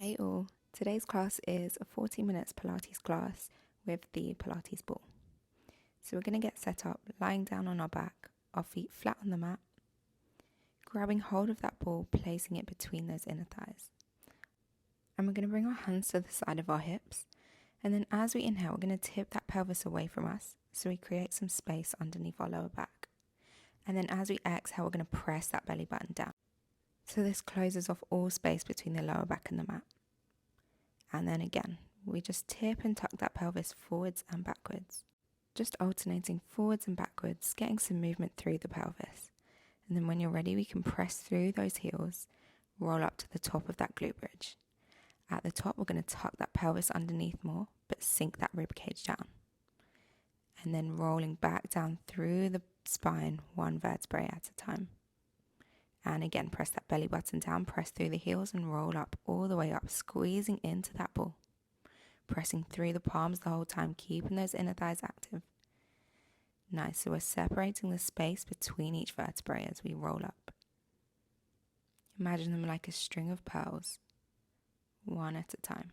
Hey all, today's class is a 40 minutes Pilates class with the Pilates ball. So we're going to get set up lying down on our back, our feet flat on the mat, grabbing hold of that ball, placing it between those inner thighs. And we're going to bring our hands to the side of our hips, and then as we inhale, we're going to tip that pelvis away from us so we create some space underneath our lower back. And then as we exhale, we're going to press that belly button down. So this closes off all space between the lower back and the mat. And then again, we just tip and tuck that pelvis forwards and backwards. Just alternating forwards and backwards, getting some movement through the pelvis. And then when you're ready, we can press through those heels, roll up to the top of that glute bridge. At the top, we're going to tuck that pelvis underneath more, but sink that rib cage down. And then rolling back down through the spine, one vertebrae at a time. And again, press that belly button down, press through the heels and roll up all the way up, squeezing into that ball. Pressing through the palms the whole time, keeping those inner thighs active. Nice, so we're separating the space between each vertebrae as we roll up. Imagine them like a string of pearls, one at a time.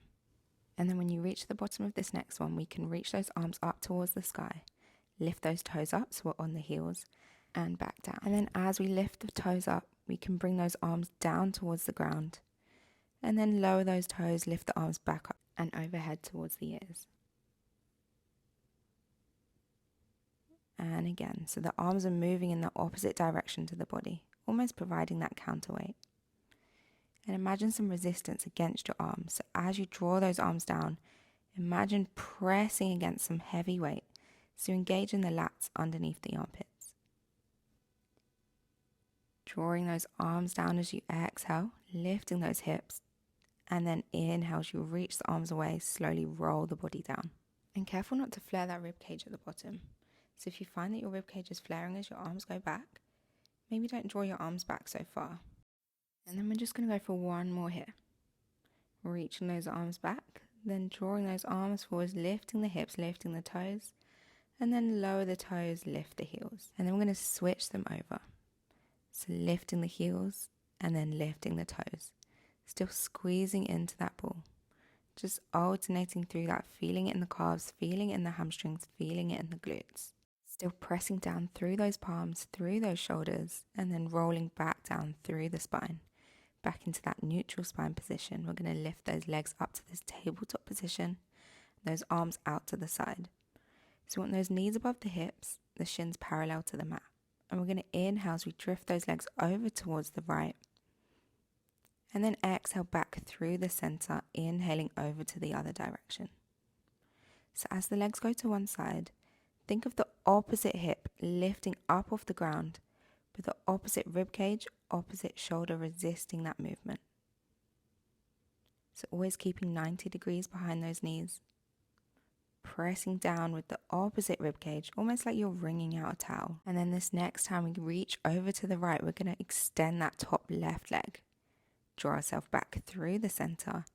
And then when you reach the bottom of this next one, we can reach those arms up towards the sky. Lift those toes up so we're on the heels and back down. And then as we lift the toes up, we can bring those arms down towards the ground. And then lower those toes, lift the arms back up and overhead towards the ears. And again, so the arms are moving in the opposite direction to the body, almost providing that counterweight. And imagine some resistance against your arms. So as you draw those arms down, imagine pressing against some heavy weight. So engage in the lats underneath the armpits. Drawing those arms down as you exhale, lifting those hips. And then inhale as you reach the arms away, slowly roll the body down. And careful not to flare that rib cage at the bottom. So if you find that your rib cage is flaring as your arms go back, maybe don't draw your arms back so far. And then we're just going to go for one more here. Reaching those arms back, then drawing those arms forwards, lifting the hips, lifting the toes, and then lower the toes, lift the heels. And then we're going to switch them over. So lifting the heels and then lifting the toes. Still squeezing into that ball. Just alternating through that, feeling it in the calves, feeling it in the hamstrings, feeling it in the glutes. Still pressing down through those palms, through those shoulders, and then rolling back down through the spine. Back into that neutral spine position. We're going to lift those legs up to this tabletop position, those arms out to the side. So we want those knees above the hips, the shins parallel to the mat. And we're going to inhale as we drift those legs over towards the right. And then exhale back through the center, inhaling over to the other direction. So as the legs go to one side, think of the opposite hip lifting up off the ground, with the opposite rib cage, opposite shoulder resisting that movement. So always keeping 90 degrees behind those knees. Pressing down with the opposite rib cage, almost like you're wringing out a towel. And then this next time we reach over to the right, we're going to extend that top left leg. Draw ourselves back through the center,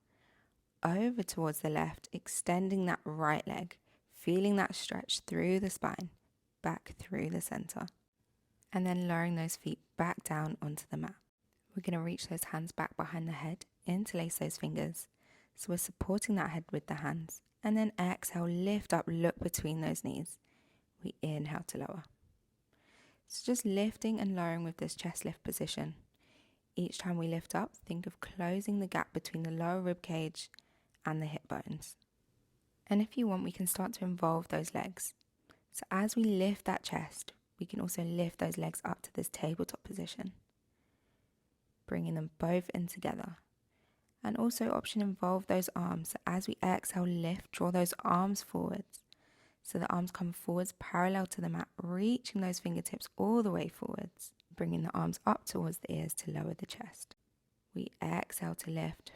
over towards the left, extending that right leg, feeling that stretch through the spine, back through the center. And then lowering those feet back down onto the mat. We're going to reach those hands back behind the head, interlace those fingers. So we're supporting that head with the hands. And then exhale, lift up, look between those knees. We inhale to lower. So just lifting and lowering with this chest lift position. Each time we lift up, think of closing the gap between the lower rib cage and the hip bones. And if you want, we can start to involve those legs. So as we lift that chest, we can also lift those legs up to this tabletop position. Bringing them both in together. And also option involve those arms. So as we exhale, lift, draw those arms forwards. So the arms come forwards parallel to the mat, reaching those fingertips all the way forwards. Bringing the arms up towards the ears to lower the chest. We exhale to lift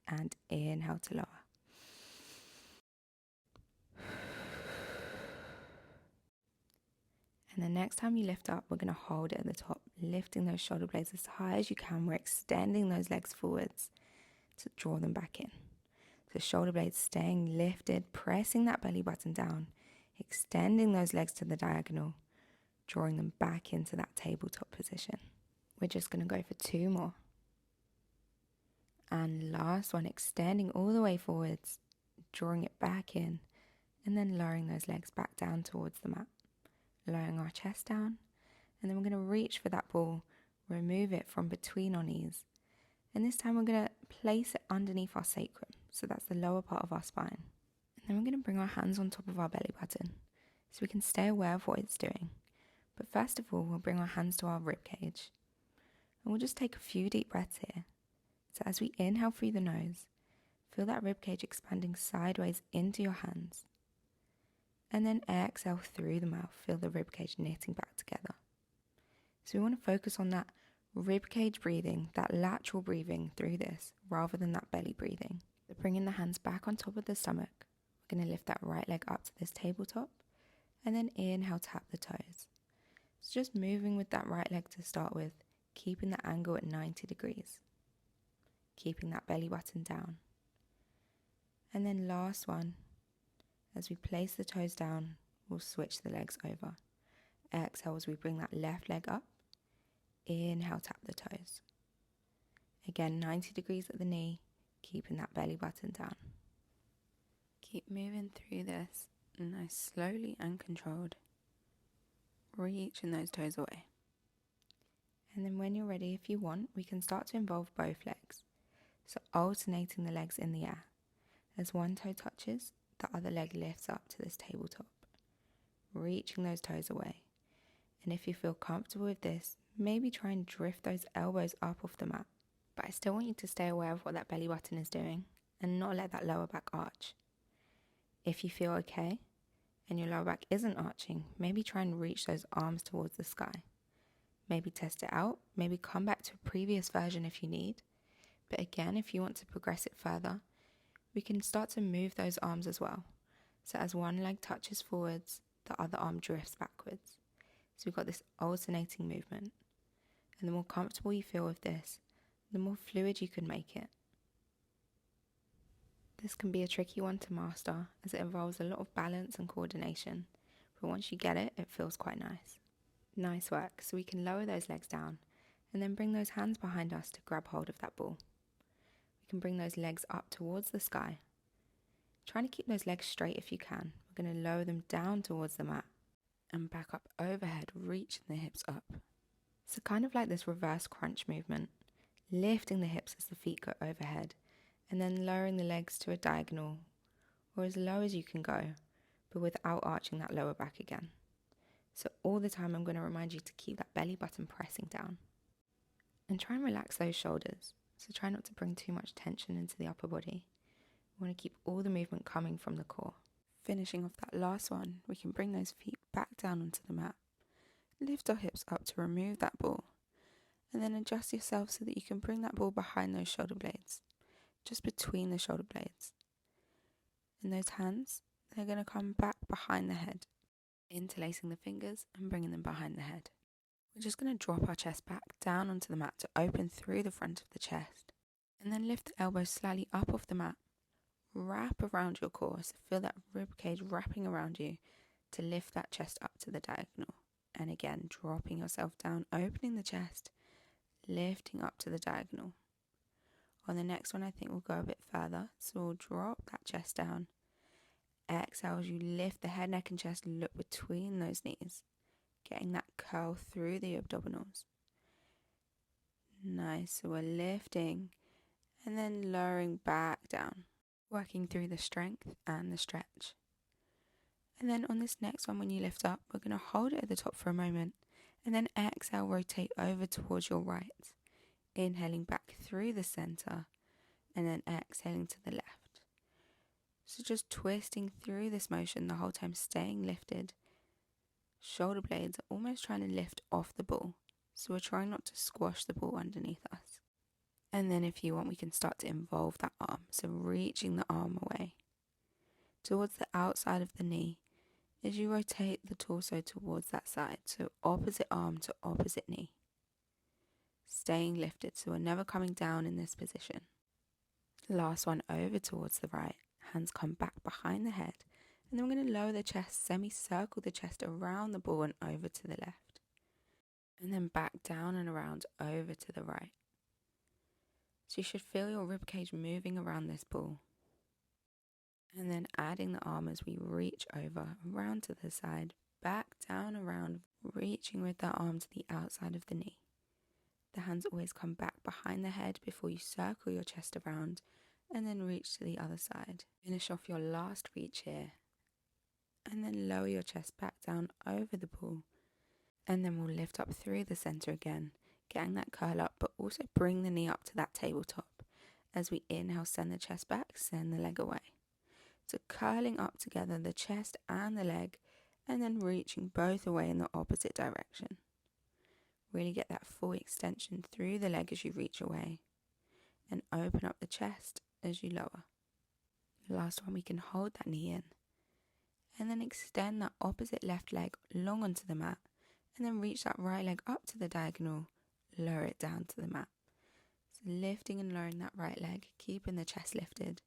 and inhale to lower. And the next time you lift up, we're going to hold it at the top, lifting those shoulder blades as high as you can. We're extending those legs forwards to draw them back in. So shoulder blades staying lifted, pressing that belly button down, extending those legs to the diagonal, drawing them back into that tabletop position. We're just going to go for two more. And last one, extending all the way forwards, drawing it back in, and then lowering those legs back down towards the mat. Lowering our chest down, and then we're going to reach for that ball, remove it from between our knees. And this time we're going to place it underneath our sacrum, so that's the lower part of our spine. And then we're going to bring our hands on top of our belly button, so we can stay aware of what it's doing. But first of all, we'll bring our hands to our rib cage. And we'll just take a few deep breaths here. So as we inhale through the nose, feel that rib cage expanding sideways into your hands. And then exhale through the mouth, feel the rib cage knitting back together. So we want to focus on that rib cage breathing, that lateral breathing through this, rather than that belly breathing. So bringing the hands back on top of the stomach, we're going to lift that right leg up to this tabletop, and then inhale, tap the toes. So just moving with that right leg to start with, keeping the angle at 90 degrees. Keeping that belly button down. And then last one, as we place the toes down, we'll switch the legs over. Exhale as we bring that left leg up. Inhale, tap the toes. Again, 90 degrees at the knee, keeping that belly button down. Keep moving through this, nice, slowly and controlled. Reaching those toes away. And then when you're ready, if you want, we can start to involve both legs. So alternating the legs in the air. As one toe touches, the other leg lifts up to this tabletop, reaching those toes away. And if you feel comfortable with this, maybe try and drift those elbows up off the mat. But I still want you to stay aware of what that belly button is doing and not let that lower back arch. If you feel okay and your lower back isn't arching, maybe try and reach those arms towards the sky. Maybe test it out, maybe come back to a previous version if you need. But again, if you want to progress it further, we can start to move those arms as well. So as one leg touches forwards, the other arm drifts backwards. So we've got this alternating movement. And the more comfortable you feel with this, the more fluid you can make it. This can be a tricky one to master as it involves a lot of balance and coordination. But once you get it, it feels quite nice. Nice work. So we can lower those legs down and then bring those hands behind us to grab hold of that ball. We can bring those legs up towards the sky. Trying to keep those legs straight if you can. We're going to lower them down towards the mat and back up overhead, reaching the hips up. So kind of like this reverse crunch movement, lifting the hips as the feet go overhead and then lowering the legs to a diagonal or as low as you can go, but without arching that lower back again. So all the time I'm going to remind you to keep that belly button pressing down. And try and relax those shoulders. So try not to bring too much tension into the upper body. We want to keep all the movement coming from the core. Finishing off that last one, we can bring those feet back down onto the mat. Lift our hips up to remove that ball. And then adjust yourself so that you can bring that ball behind those shoulder blades. Just between the shoulder blades. And those hands, they're going to come back behind the head. Interlacing the fingers and bringing them behind the head. We're just going to drop our chest back down onto the mat to open through the front of the chest. And then lift the elbows slightly up off the mat. Wrap around your core, so feel that rib cage wrapping around you to lift that chest up to the diagonal. And again, dropping yourself down, opening the chest, lifting up to the diagonal. On the next one, I think we'll go a bit further. So we'll drop that chest down. Exhale as you lift the head, neck and chest, look between those knees. Getting that curl through the abdominals. Nice, so we're lifting and then lowering back down. Working through the strength and the stretch. And then on this next one, when you lift up, we're going to hold it at the top for a moment. And then exhale, rotate over towards your right. Inhaling back through the center. And then exhaling to the left. So just twisting through this motion the whole time, staying lifted. Shoulder blades are almost trying to lift off the ball. So we're trying not to squash the ball underneath us. And then if you want, we can start to involve that arm. So reaching the arm away towards the outside of the knee as you rotate the torso towards that side. So opposite arm to opposite knee. Staying lifted, so we're never coming down in this position. Last one over towards the right. Hands come back behind the head. And then we're going to lower the chest, semicircle the chest around the ball and over to the left. And then back down and around over to the right. So you should feel your ribcage moving around this ball. And then adding the arm as we reach over, around to the side, back, down, around, reaching with the arm to the outside of the knee. The hands always come back behind the head before you circle your chest around and then reach to the other side. Finish off your last reach here. And then lower your chest back down over the ball. And then we'll lift up through the center again, getting that curl up, but also bring the knee up to that tabletop. As we inhale, send the chest back, send the leg away. So curling up together the chest and the leg, and then reaching both away in the opposite direction. Really get that full extension through the leg as you reach away, and open up the chest as you lower. Last one, we can hold that knee in, and then extend that opposite left leg long onto the mat, and then reach that right leg up to the diagonal, lower it down to the mat. So lifting and lowering that right leg, keeping the chest lifted,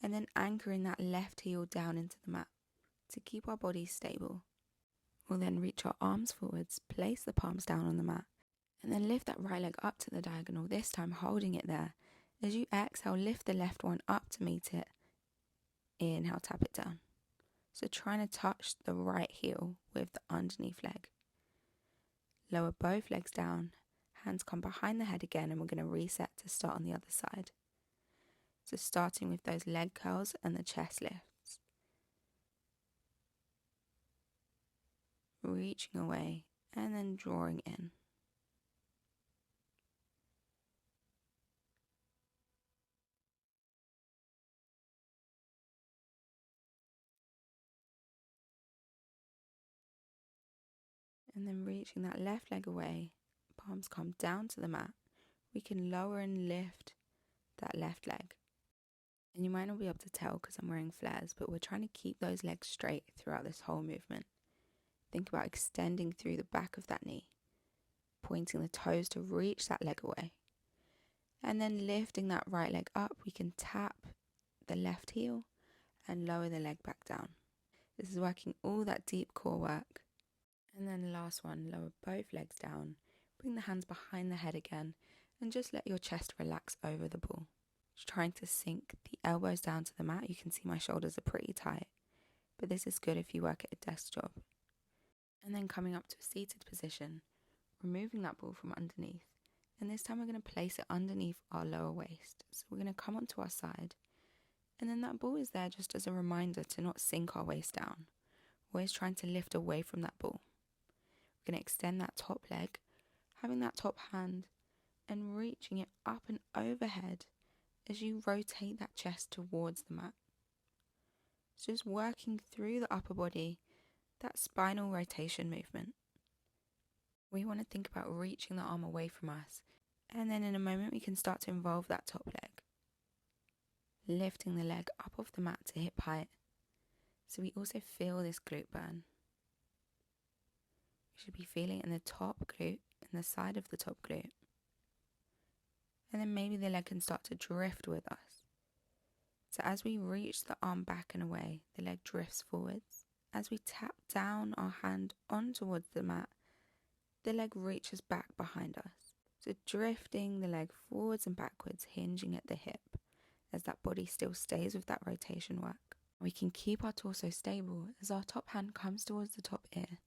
and then anchoring that left heel down into the mat to keep our body stable. We'll then reach our arms forwards, place the palms down on the mat, and then lift that right leg up to the diagonal, this time holding it there. As you exhale, lift the left one up to meet it. Inhale, tap it down. So trying to touch the right heel with the underneath leg. Lower both legs down, hands come behind the head again, and we're going to reset to start on the other side. So starting with those leg curls and the chest lifts. Reaching away and then drawing in. And then reaching that left leg away, palms come down to the mat. We can lower and lift that left leg. And you might not be able to tell because I'm wearing flares, but we're trying to keep those legs straight throughout this whole movement. Think about extending through the back of that knee, pointing the toes to reach that leg away. And then lifting that right leg up, we can tap the left heel and lower the leg back down. This is working all that deep core work. And then last one, lower both legs down, bring the hands behind the head again, and just let your chest relax over the ball. Just trying to sink the elbows down to the mat. You can see my shoulders are pretty tight, but this is good if you work at a desk job. And then coming up to a seated position, removing that ball from underneath, and this time we're going to place it underneath our lower waist. So we're going to come onto our side, and then that ball is there just as a reminder to not sink our waist down. Always trying to lift away from that ball. We're going to extend that top leg, having that top hand, and reaching it up and overhead as you rotate that chest towards the mat. So just working through the upper body, that spinal rotation movement. We want to think about reaching the arm away from us, and then in a moment we can start to involve that top leg. Lifting the leg up off the mat to hip height, so we also feel this glute burn. We should be feeling it in the top glute, in the side of the top glute. And then maybe the leg can start to drift with us. So as we reach the arm back and away, the leg drifts forwards. As we tap down our hand on towards the mat, the leg reaches back behind us. So drifting the leg forwards and backwards, hinging at the hip, as that body still stays with that rotation work. We can keep our torso stable as our top hand comes towards the top ear,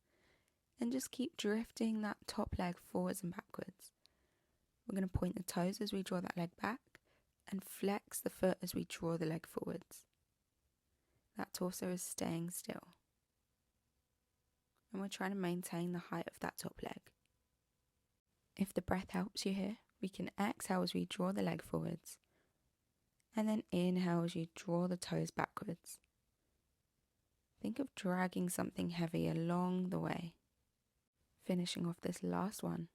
and just keep drifting that top leg forwards and backwards. We're going to point the toes as we draw that leg back, and flex the foot as we draw the leg forwards. That torso is staying still. And we're trying to maintain the height of that top leg. If the breath helps you here, we can exhale as we draw the leg forwards, and then inhale as you draw the toes backwards. Think of dragging something heavy along the way. Finishing off this last one,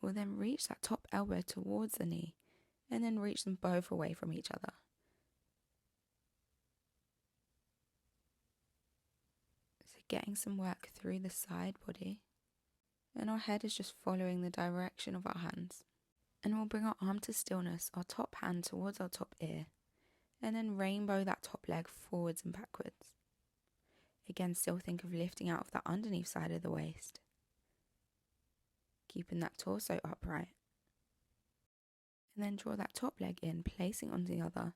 we'll then reach that top elbow towards the knee, and then reach them both away from each other. So getting some work through the side body, and our head is just following the direction of our hands. And we'll bring our arm to stillness, our top hand towards our top ear, and then rainbow that top leg forwards and backwards. Again, still think of lifting out of that underneath side of the waist, keeping that torso upright. And then draw that top leg in, placing on the other.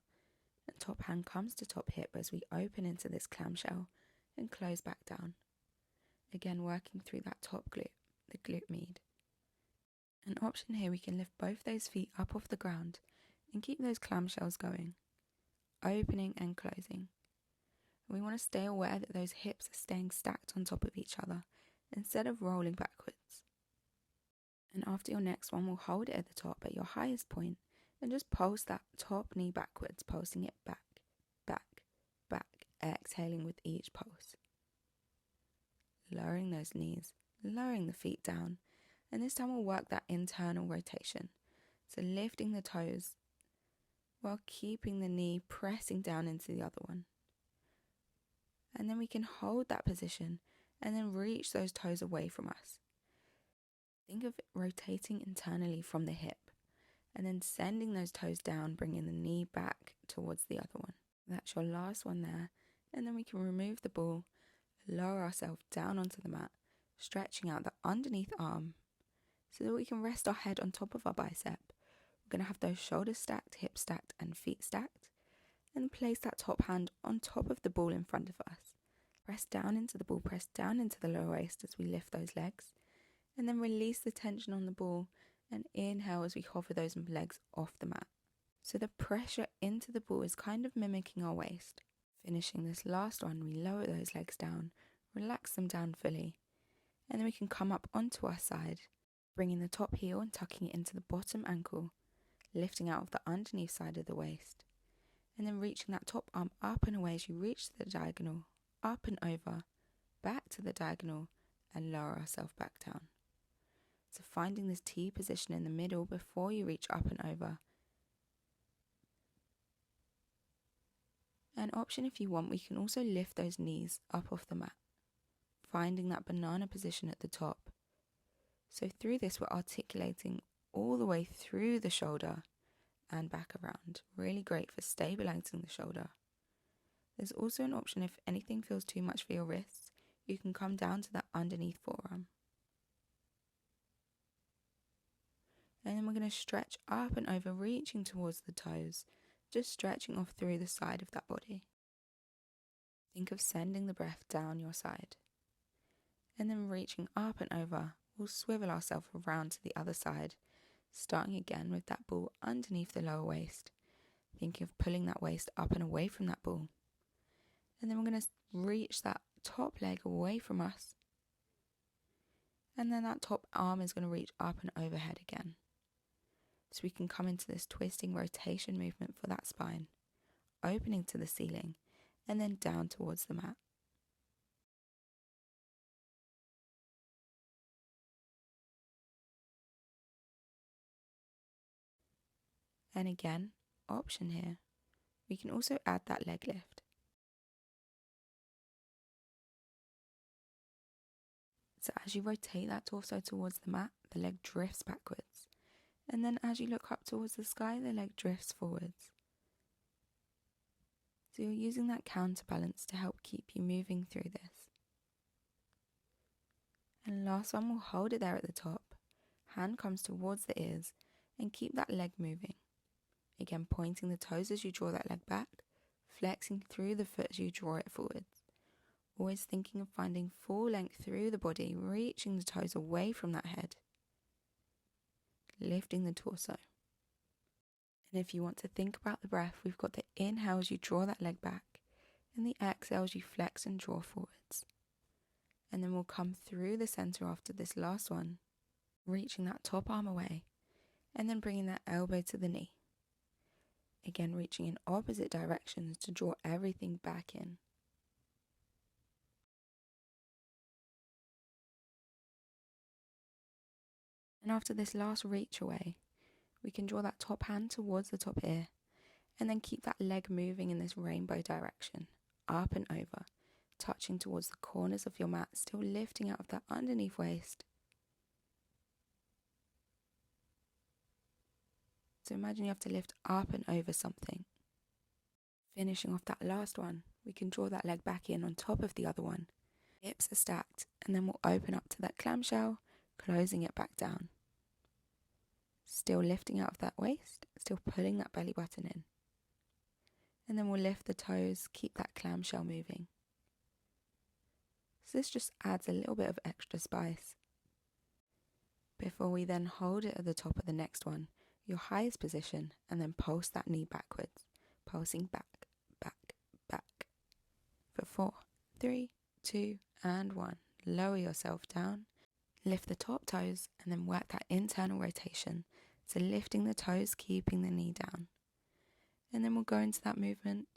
And top hand comes to top hip as we open into this clamshell and close back down. Again, working through that top glute, the glute med. An option here, we can lift both those feet up off the ground and keep those clamshells going, opening and closing. We want to stay aware that those hips are staying stacked on top of each other instead of rolling backwards. And after your next one, we'll hold it at the top at your highest point and just pulse that top knee backwards, pulsing it back, back, back, exhaling with each pulse. Lowering those knees, lowering the feet down, and this time we'll work that internal rotation. So lifting the toes while keeping the knee pressing down into the other one. And then we can hold that position and then reach those toes away from us. Think of it rotating internally from the hip and then sending those toes down, bringing the knee back towards the other one. That's your last one there. And then we can remove the ball, lower ourselves down onto the mat, stretching out the underneath arm so that we can rest our head on top of our bicep. We're going to have those shoulders stacked, hips stacked, and feet stacked. And place that top hand on top of the ball in front of us. Press down into the ball, press down into the lower waist as we lift those legs. And then release the tension on the ball and inhale as we hover those legs off the mat. So the pressure into the ball is kind of mimicking our waist. Finishing this last one, we lower those legs down, relax them down fully. And then we can come up onto our side, bringing the top heel and tucking it into the bottom ankle, lifting out of the underneath side of the waist. And then reaching that top arm up and away as you reach the diagonal, up and over, back to the diagonal, and lower ourselves back down. So finding this T position in the middle before you reach up and over. An option if you want, we can also lift those knees up off the mat, finding that banana position at the top. So through this, we're articulating all the way through the shoulder and back around. Really great for stabilizing the shoulder. There's also an option if anything feels too much for your wrists, you can come down to that underneath forearm. And then we're going to stretch up and over, reaching towards the toes, just stretching off through the side of that body. Think of sending the breath down your side. And then reaching up and over, we'll swivel ourselves around to the other side, starting again with that ball underneath the lower waist. Thinking of pulling that waist up and away from that ball. And then we're going to reach that top leg away from us. And then that top arm is going to reach up and overhead again. So we can come into this twisting rotation movement for that spine, opening to the ceiling, and then down towards the mat. And again, option here, we can also add that leg lift. So as you rotate that torso towards the mat, the leg drifts backwards. And then as you look up towards the sky, the leg drifts forwards. So you're using that counterbalance to help keep you moving through this. And last one, we'll hold it there at the top. Hand comes towards the ears and keep that leg moving. Again, pointing the toes as you draw that leg back, flexing through the foot as you draw it forwards. Always thinking of finding full length through the body, reaching the toes away from that head. Lifting the torso. And if you want to think about the breath, we've got the inhale as you draw that leg back, and the exhale as you flex and draw forwards. And then we'll come through the center after this last one, reaching that top arm away, and then bringing that elbow to the knee. Again, reaching in opposite directions to draw everything back in. And after this last reach away, we can draw that top hand towards the top ear and then keep that leg moving in this rainbow direction, up and over, touching towards the corners of your mat, still lifting out of that underneath waist. So imagine you have to lift up and over something. Finishing off that last one, we can draw that leg back in on top of the other one. Hips are stacked, and then we'll open up to that clamshell, closing it back down. Still lifting out of that waist, still pulling that belly button in. And then we'll lift the toes, keep that clamshell moving. So this just adds a little bit of extra spice. Before we then hold it at the top of the next one, your highest position, and then pulse that knee backwards, pulsing back, back, back. For 4, 3, 2, and 1. Lower yourself down, lift the top toes, and then work that internal rotation. So lifting the toes, keeping the knee down. And then we'll go into that movement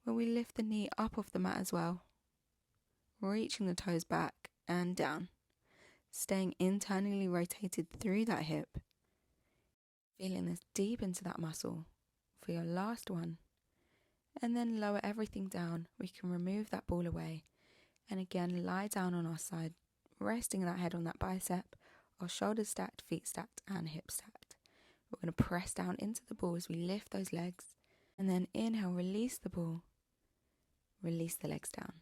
where we lift the knee up off the mat as well, reaching the toes back and down, staying internally rotated through that hip, feeling this deep into that muscle for your last one. And then lower everything down. We can remove that ball away and again lie down on our side, resting that head on that bicep, our shoulders stacked, feet stacked, and hips stacked. We're going to press down into the ball as we lift those legs, and then inhale, release the ball, release the legs down.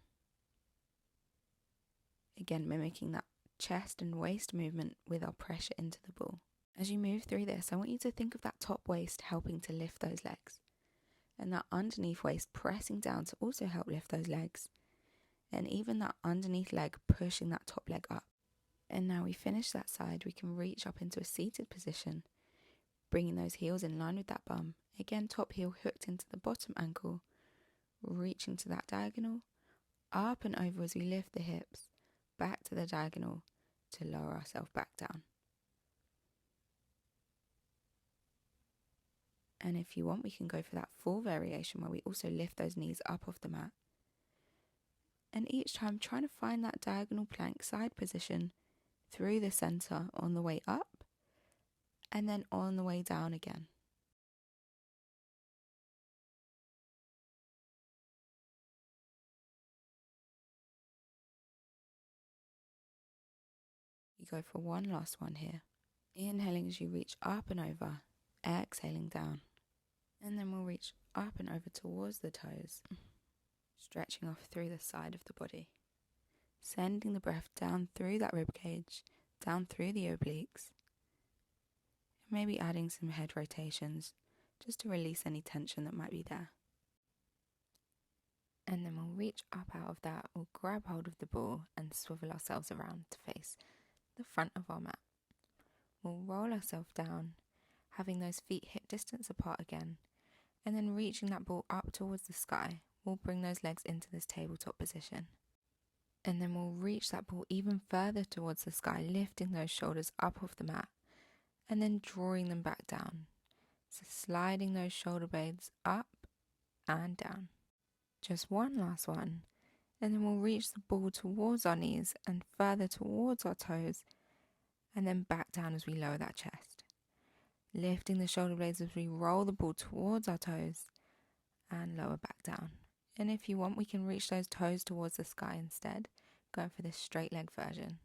Again, mimicking that chest and waist movement with our pressure into the ball. As you move through this, I want you to think of that top waist helping to lift those legs, and that underneath waist pressing down to also help lift those legs, and even that underneath leg pushing that top leg up. And now we finish that side, we can reach up into a seated position, bringing those heels in line with that bum. Again, top heel hooked into the bottom ankle, reaching to that diagonal, up and over as we lift the hips, back to the diagonal to lower ourselves back down. And if you want, we can go for that full variation where we also lift those knees up off the mat. And each time trying to find that diagonal plank side position through the center on the way up and then on the way down again. You go for one last one here. Inhaling as you reach up and over, exhaling down. And then we'll reach up and over towards the toes, stretching off through the side of the body. Sending the breath down through that rib cage, down through the obliques. Maybe adding some head rotations just to release any tension that might be there. And then we'll reach up out of that, we'll grab hold of the ball and swivel ourselves around to face the front of our mat. We'll roll ourselves down, having those feet hip distance apart again, and then reaching that ball up towards the sky. We'll bring those legs into this tabletop position. And then we'll reach that ball even further towards the sky, lifting those shoulders up off the mat, and then drawing them back down. So sliding those shoulder blades up and down. Just one last one. And then we'll reach the ball towards our knees and further towards our toes, and then back down as we lower that chest. Lifting the shoulder blades as we roll the ball towards our toes and lower back down. And if you want, we can reach those toes towards the sky instead, going for this straight leg version.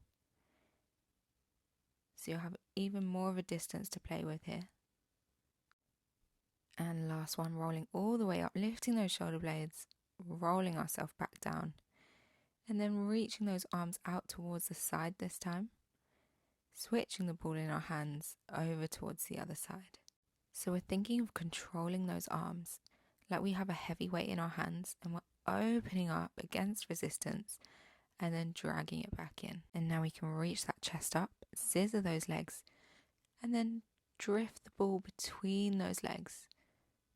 So you'll have even more of a distance to play with here. And last one, rolling all the way up, lifting those shoulder blades, rolling ourselves back down, and then reaching those arms out towards the side this time, switching the ball in our hands over towards the other side. So we're thinking of controlling those arms like we have a heavy weight in our hands, and we're opening up against resistance and then dragging it back in. And now we can reach that chest up, scissor those legs, and then drift the ball between those legs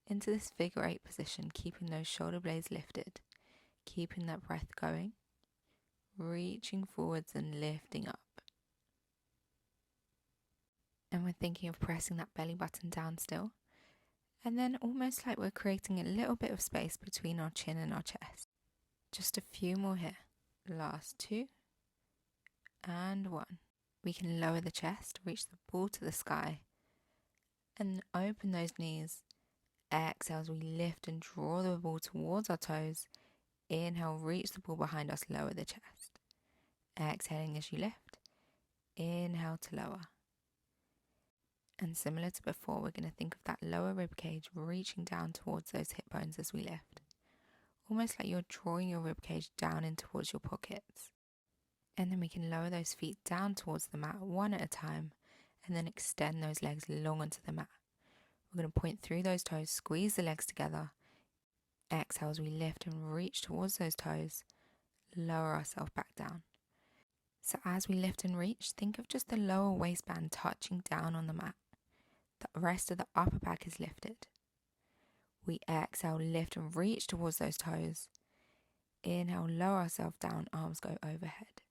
into this figure 8 position, keeping those shoulder blades lifted, keeping that breath going, reaching forwards and lifting up. And we're thinking of pressing that belly button down still, and then almost like we're creating a little bit of space between our chin and our chest. Just a few more here. Last 2 and 1. We can lower the chest, reach the ball to the sky, and open those knees. Exhale as we lift and draw the ball towards our toes. Inhale, reach the ball behind us, lower the chest. Exhaling as you lift. Inhale to lower. And similar to before, we're going to think of that lower rib cage reaching down towards those hip bones as we lift. Almost like you're drawing your rib cage down in towards your pockets. And then we can lower those feet down towards the mat one at a time, and then extend those legs long onto the mat. We're going to point through those toes, squeeze the legs together. Exhale as we lift and reach towards those toes, lower ourselves back down. So as we lift and reach, think of just the lower waistband touching down on the mat. The rest of the upper back is lifted. We exhale, lift and reach towards those toes. Inhale, lower ourselves down, arms go overhead.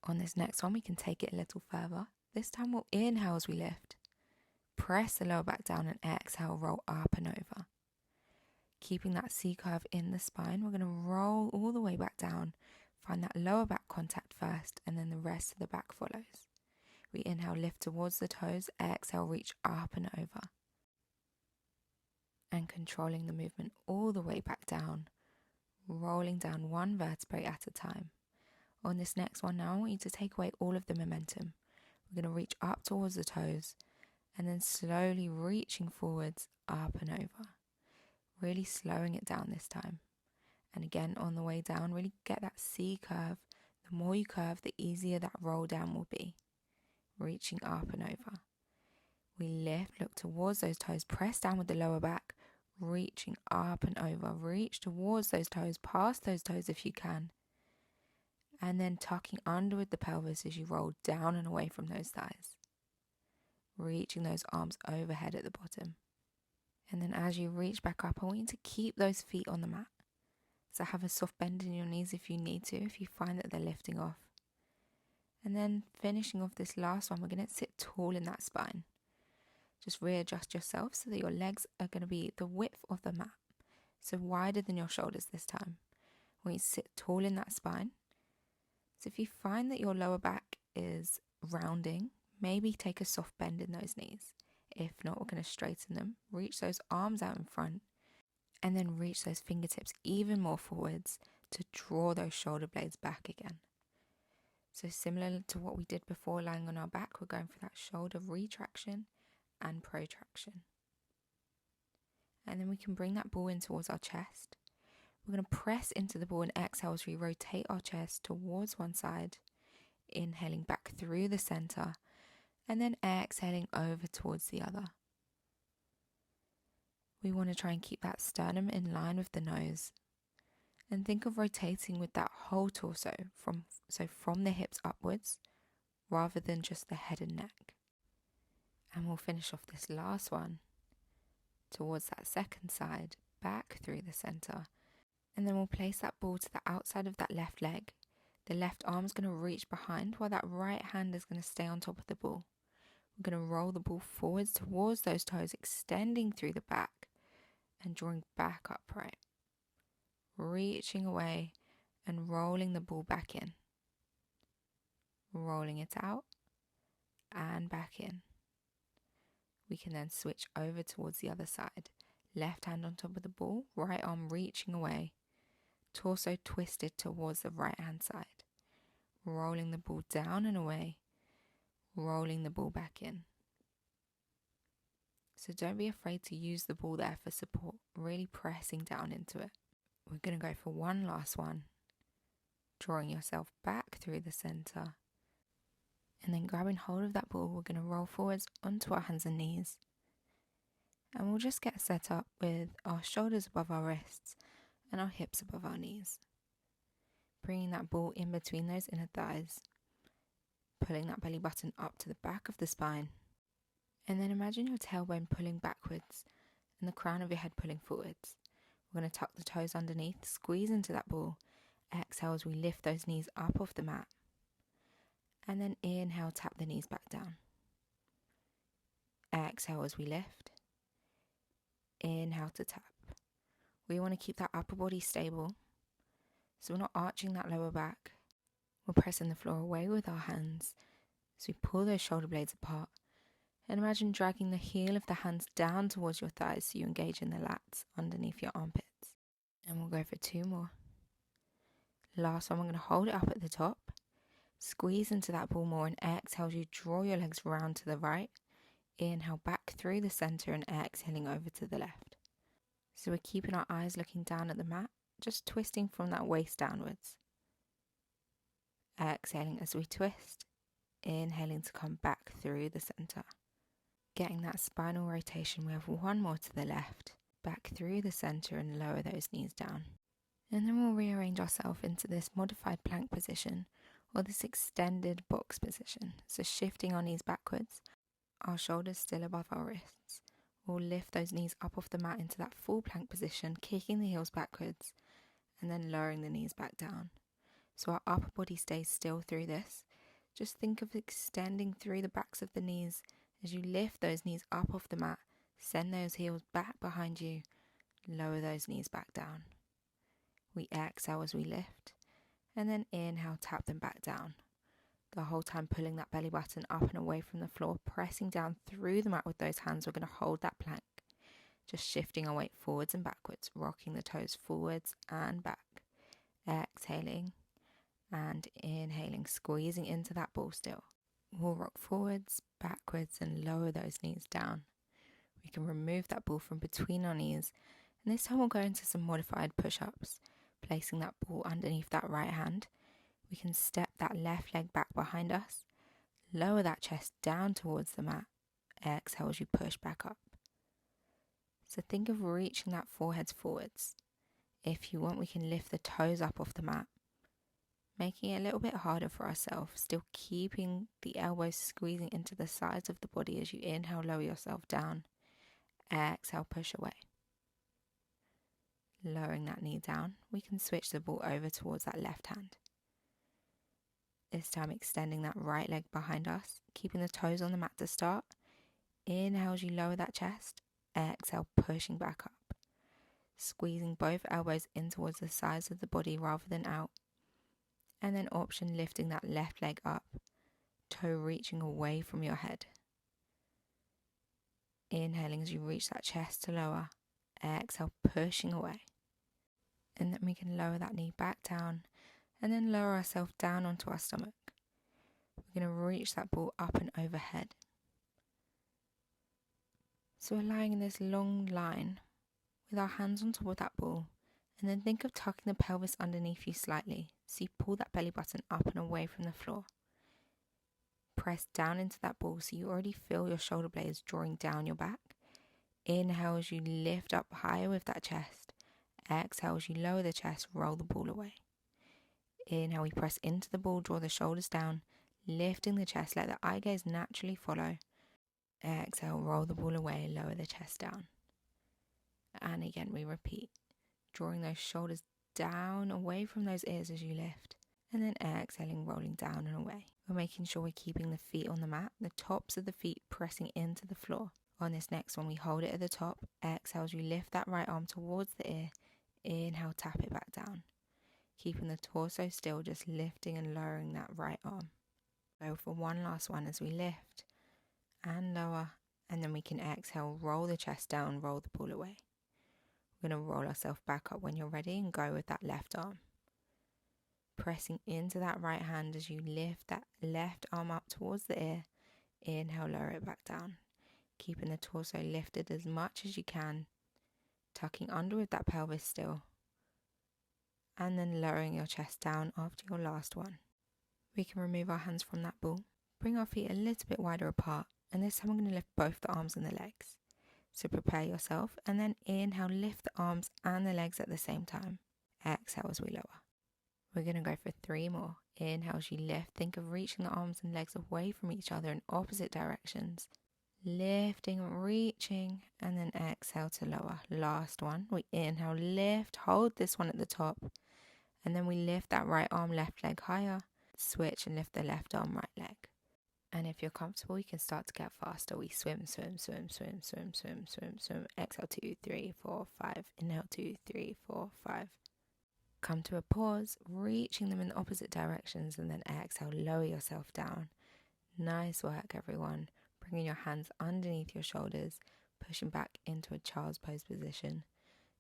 On this next one, we can take it a little further. This time we'll inhale as we lift. Press the lower back down and exhale, roll up and over. Keeping that C curve in the spine, we're going to roll all the way back down. Find that lower back contact first, and then the rest of the back follows. We inhale, lift towards the toes, exhale, reach up and over. And controlling the movement all the way back down, rolling down one vertebrae at a time. On this next one now, I want you to take away all of the momentum. We're going to reach up towards the toes, and then slowly reaching forwards, up and over. Really slowing it down this time. And again, on the way down, really get that C curve. The more you curve, the easier that roll down will be. Reaching up and over. We lift, look towards those toes, press down with the lower back, reaching up and over. Reach towards those toes, past those toes if you can. And then tucking under with the pelvis as you roll down and away from those thighs. Reaching those arms overhead at the bottom. And then as you reach back up, I want you to keep those feet on the mat. So have a soft bend in your knees if you need to, if you find that they're lifting off. And then finishing off this last one, we're going to sit tall in that spine. Just readjust yourself so that your legs are going to be the width of the mat. So wider than your shoulders this time. When you sit tall in that spine. So if you find that your lower back is rounding, maybe take a soft bend in those knees. If not, we're going to straighten them. Reach those arms out in front. And then reach those fingertips even more forwards to draw those shoulder blades back again. So similar to what we did before lying on our back, we're going for that shoulder retraction and protraction. And then we can bring that ball in towards our chest. We're going to press into the ball and exhale as we rotate our chest towards one side, inhaling back through the center, and then exhaling over towards the other. We want to try and keep that sternum in line with the nose. And think of rotating with that whole torso, from the hips upwards, rather than just the head and neck. And we'll finish off this last one towards that second side, back through the center. And then we'll place that ball to the outside of that left leg. The left arm's going to reach behind while that right hand is going to stay on top of the ball. We're going to roll the ball forwards towards those toes, extending through the back and drawing back upright. Reaching away and rolling the ball back in. Rolling it out and back in. We can then switch over towards the other side. Left hand on top of the ball, right arm reaching away. Torso twisted towards the right hand side. Rolling the ball down and away. Rolling the ball back in. So don't be afraid to use the ball there for support, really pressing down into it. We're going to go for one last one. Drawing yourself back through the center. And then grabbing hold of that ball, we're going to roll forwards onto our hands and knees. And we'll just get set up with our shoulders above our wrists and our hips above our knees. Bringing that ball in between those inner thighs. Pulling that belly button up to the back of the spine. And then imagine your tailbone pulling backwards and the crown of your head pulling forwards. We're going to tuck the toes underneath, squeeze into that ball. Exhale as we lift those knees up off the mat. And then inhale, tap the knees back down. Exhale as we lift. Inhale to tap. We want to keep that upper body stable. So we're not arching that lower back. We're pressing the floor away with our hands. So we pull those shoulder blades apart. And imagine dragging the heel of the hands down towards your thighs so you engage in the lats underneath your armpits. And we'll go for two more. Last one, we're going to hold it up at the top. Squeeze into that ball more and exhale as you draw your legs round to the right. Inhale back through the center and exhaling over to the left. So we're keeping our eyes looking down at the mat, just twisting from that waist downwards. Exhaling as we twist. inhaling to come back through the center. Getting that spinal rotation, we have one more to the left, back through the center and lower those knees down. And then we'll rearrange ourselves into this modified plank position or this extended box position. So shifting our knees backwards, our shoulders still above our wrists. We'll lift those knees up off the mat into that full plank position, kicking the heels backwards and then lowering the knees back down. So our upper body stays still through this. Just think of extending through the backs of the knees as you lift those knees up off the mat, send those heels back behind you, lower those knees back down. We exhale as we lift, and then inhale, tap them back down. The whole time pulling that belly button up and away from the floor, pressing down through the mat with those hands. We're going to hold that plank, just shifting our weight forwards and backwards, rocking the toes forwards and back. Exhaling and inhaling, squeezing into that ball still. We'll rock forwards, backwards, and lower those knees down. We can remove that ball from between our knees, and this time we'll go into some modified push-ups. Placing that ball underneath that right hand, we can step that left leg back behind us, lower that chest down towards the mat. Exhale as you push back up. So think of reaching that forehead forwards. If you want, we can lift the toes up off the mat, making it a little bit harder for ourselves, still keeping the elbows squeezing into the sides of the body as you inhale, lower yourself down. Exhale, push away. Lowering that knee down, we can switch the ball over towards that left hand. This time extending that right leg behind us, keeping the toes on the mat to start. Inhale as you lower that chest. Exhale, pushing back up. Squeezing both elbows in towards the sides of the body rather than out. And then option lifting that left leg up, toe reaching away from your head. Inhaling as you reach that chest to lower. Exhale, pushing away. And then we can lower that knee back down and then lower ourselves down onto our stomach. We're going to reach that ball up and overhead. So we're lying in this long line with our hands on top of that ball, and then think of tucking the pelvis underneath you slightly so you pull that belly button up and away from the floor. Press down into that ball so you already feel your shoulder blades drawing down your back. Inhale as you lift up higher with that chest. Exhale as you lower the chest, roll the ball away. Inhale, we press into the ball, draw the shoulders down, lifting the chest, let the eye gaze naturally follow. Exhale, roll the ball away, lower the chest down. And again, we repeat, drawing those shoulders down, away from those ears as you lift. And then exhaling, rolling down and away. We're making sure we're keeping the feet on the mat, the tops of the feet pressing into the floor. On this next one, we hold it at the top. Exhale as you lift that right arm towards the ear. Inhale, tap it back down. Keeping the torso still, just lifting and lowering that right arm. So for one last one as we lift and lower, and then we can exhale, roll the chest down, roll the ball away. We're going to roll ourselves back up when you're ready and go with that left arm. Pressing into that right hand as you lift that left arm up towards the ear. Inhale, lower it back down. Keeping the torso lifted as much as you can. Tucking under with that pelvis still. And then lowering your chest down after your last one. We can remove our hands from that ball. Bring our feet a little bit wider apart. And this time I'm going to lift both the arms and the legs. So prepare yourself and then inhale, lift the arms and the legs at the same time. Exhale as we lower. We're going to go for 3 more. Inhale as you lift. Think of reaching the arms and legs away from each other in opposite directions. Lifting, reaching, and then exhale to lower. Last one. We inhale, lift, hold this one at the top. And then we lift that right arm, left leg higher. Switch and lift the left arm, right leg. And if you're comfortable, you can start to get faster. We swim, swim, swim, swim, swim, swim, swim, swim. Exhale, 2, 3, 4, 5. Inhale, 2, 3, 4, 5. Come to a pause, reaching them in the opposite directions, and then exhale, lower yourself down. Nice work, everyone. Bringing your hands underneath your shoulders, pushing back into a child's pose position.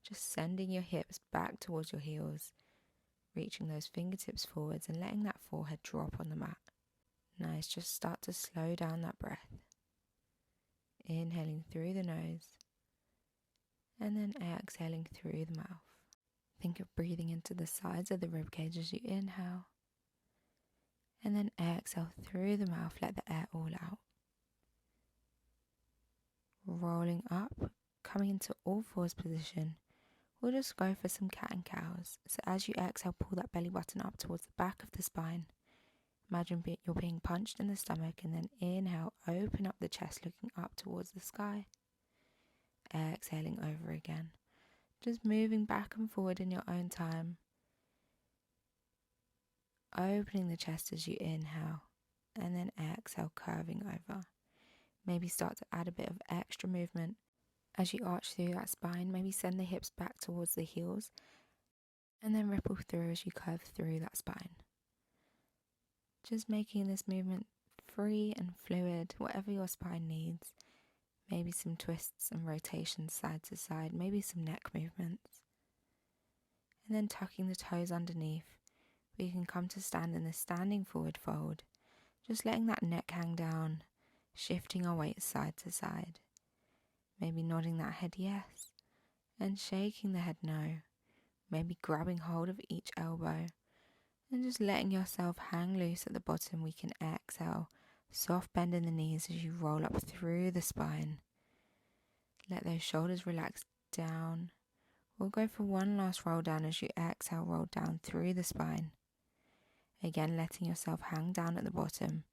Just sending your hips back towards your heels, reaching those fingertips forwards and letting that forehead drop on the mat. Nice, just start to slow down that breath. Inhaling through the nose and then exhaling through the mouth. Think of breathing into the sides of the ribcage as you inhale And then exhale through the mouth, let the air all out. Rolling up, coming into all fours position. We'll just go for some cat and cows. So as you exhale, pull that belly button up towards the back of the spine. Imagine you're being punched in the stomach, and then inhale, open up the chest, looking up towards the sky. Exhaling over again. Just moving back and forward in your own time. Opening the chest as you inhale, and then exhale, curving over. Maybe start to add a bit of extra movement as you arch through that spine. Maybe send the hips back towards the heels, and then ripple through as you curve through that spine. Just making this movement free and fluid, whatever your spine needs. Maybe some twists and rotations side to side, maybe some neck movements. And then tucking the toes underneath, we can come to stand in the standing forward fold, just letting that neck hang down, shifting our weight side to side. Maybe nodding that head yes, and shaking the head no. Maybe grabbing hold of each elbow, and just letting yourself hang loose at the bottom. We can exhale, soft bend in the knees as you roll up through the spine. Let those shoulders relax down. We'll go for one last roll down as you exhale, roll down through the spine. Again, letting yourself hang down at the bottom.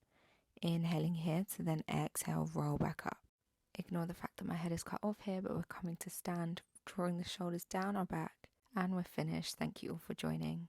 Inhaling here to then exhale, roll back up. Ignore the fact that my head is cut off here, but we're coming to stand, drawing the shoulders down our back, and we're finished. Thank you all for joining.